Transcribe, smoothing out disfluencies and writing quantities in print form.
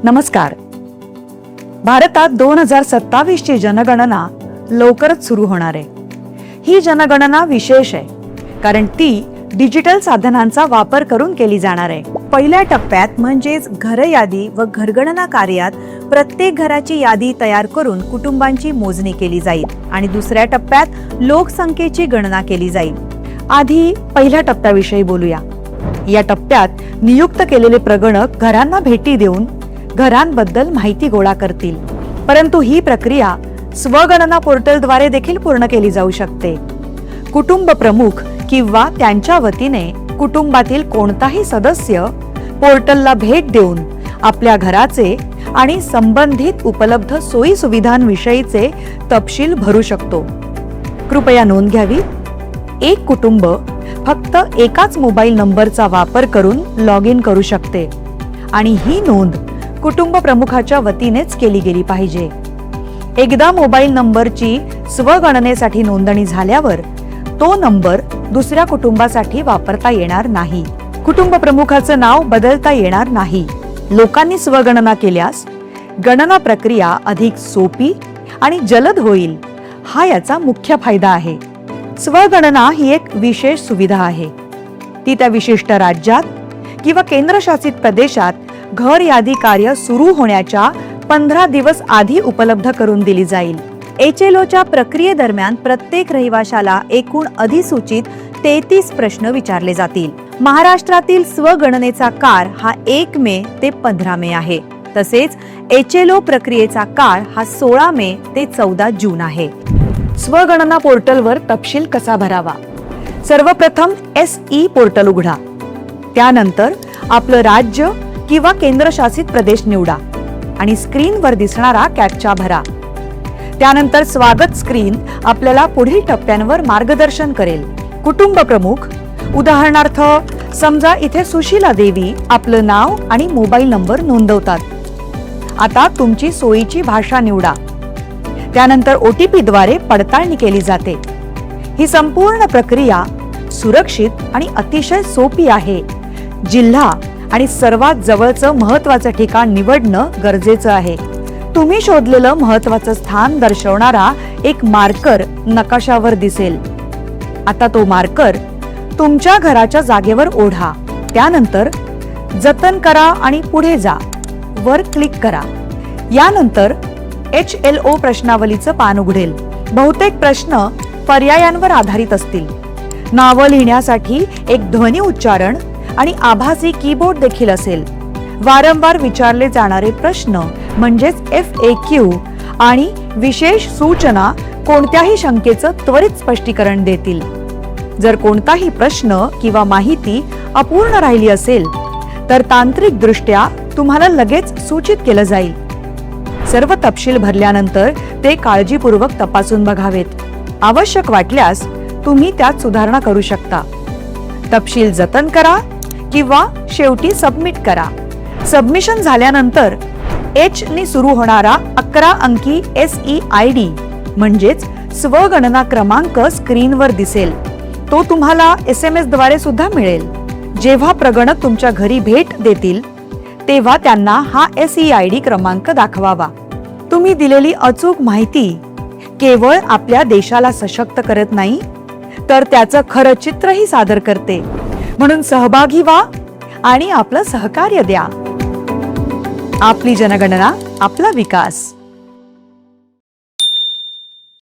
नमस्कार. भारतात 2027 ची जनगणना लवकरच सुरू होणार आहे. ही जनगणना विशेष आहे कारण ती डिजिटल साधनांचा वापर करून केली जाणार आहे. पहिल्या टप्प्यात म्हणजेच घर यादी व घरगणना कार्यात प्रत्येक घराची यादी तयार करून कुटुंबांची मोजणी केली जाईल आणि दुसऱ्या टप्प्यात लोकसंख्येची गणना केली जाईल. आधी पहिल्या टप्प्याविषयी बोलूया. या टप्प्यात नियुक्त केलेले प्रगणक घरांना भेटी देऊन घरांबद्दल माहिती गोळा करतील. परंतु ही प्रक्रिया स्वगणना पोर्टलद्वारे देखील पूर्ण केली जाऊ शकते. कुटुंब प्रमुख किंवा त्यांच्या वतीने कुटुंबातील कोणताही सदस्य पोर्टलला भेट देऊन आपल्या घराचे आणि संबंधित उपलब्ध सोयी सुविधांविषयीचे तपशील भरू शकतो. कृपया नोंद घ्यावी. एक कुटुंब फक्त एकाच मोबाईल नंबरचा वापर करून लॉग इन करू शकते आणि ही नोंद कुटुंब प्रमुखाच्या वतीनेच केली गेली पाहिजे. एकदा मोबाईल नंबरची स्वगणनेसाठी नोंदणी झाल्यावर तो नंबर दुसऱ्या कुटुंबासाठी वापरता येणार नाही. कुटुंब प्रमुखाचं नाव बदलता येणार नाही. लोकांनी स्वगणना केल्यास गणना प्रक्रिया अधिक सोपी आणि जलद होईल. हा याचा मुख्य फायदा आहे. स्वगणना ही एक विशेष सुविधा आहे. ती त्या विशिष्ट राज्यात किंवा केंद्रशासित प्रदेशात घर यादी कार्य सुरू होण्याच्या 15 दिवस आधी उपलब्ध करून दिली जाईल. HLOच्या प्रक्रियेदरम्यान प्रत्येक रहिवाशाला एकूण अधिसूचित 33 प्रश्न विचारले जातील. महाराष्ट्रातील स्वगणनेचा काळ हा 1 मे ते 15 मे आहे. तसेच HLO प्रक्रियेचा काळ हा 16 मे ते 14 जून आहे. स्वगणना पोर्टलवर तपशील कसा भरावा? सर्वप्रथम SE पोर्टल उघडा. त्यानंतर आपलं राज्य किंवा केंद्रशासित प्रदेश निवडा आणि स्क्रीनवर दिसणारा कॅप्चा भरा. त्यानंतर स्वागत स्क्रीन आपल्याला पुढील टप्प्यांवर मार्गदर्शन करेल. कुटुंब प्रमुख, उदाहरणार्थ समजा इथे सुशीला देवी आपलं नाव आणि मोबाईल नंबर नोंदवतात. आता तुमची सोयीची भाषा निवडा. त्यानंतर OTP द्वारे पडताळणी केली जाते. ही संपूर्ण प्रक्रिया सुरक्षित आणि अतिशय सोपी आहे. जिल्हा आणि सर्वात जवळचं महत्त्वाचं ठिकाण निवडणं गरजेचं आहे. तुम्ही शोधलेलं महत्त्वाचं स्थान दर्शवणारा एक मार्कर नकाशावर दिसेल. आता तो मार्कर तुमच्या घराच्या जागेवर ओढा. त्यानंतर जतन करा आणि पुढे जा वर क्लिक करा. यानंतर HLO प्रश्नावलीचं पान उघडेल. बहुतेक प्रश्न पर्यायांवर आधारित असतील. नावं लिहिण्यासाठी एक ध्वनी उच्चारण आणि आभासी कीबोर्ड देखील असेल. वारंवार विचारले जाणारे प्रश्न म्हणजेच FAQ आणि विशेष सूचना कोणत्याही शंकेचं त्वरित स्पष्टीकरण देतील. जर कोणताही प्रश्न किंवा माहिती अपूर्ण राहिली असेल तर तांत्रिकदृष्ट्या तुम्हाला लगेच सूचित केलं जाईल. सर्व तपशील भरल्यानंतर ते काळजीपूर्वक तपासून बघावेत. आवश्यक वाटल्यास तुम्ही त्यात सुधारणा करू शकता. तपशील जतन करा किंवा शेवटी सबमिट करा. सबमिशन झाल्यानंतर H नी सुरू होणारा 11 अंकी SEID म्हणजेच स्वगणना क्रमांक स्क्रीनवर दिसेल. तो तुम्हाला SMS द्वारे सुद्धा मिळेल. जेव्हा प्रगणक तुमच्या घरी भेट देतील तेव्हा त्यांना हा SEID क्रमांक दाखवावा. तुम्ही दिलेली अचूक माहिती केवळ आपल्या देशाला सशक्त करत नाही तर त्याचं खरं चित्रही सादर करते. म्हणून सहभागी व्हा आणि आपलं सहकार्य द्या. आपली जनगणना, आपला विकास.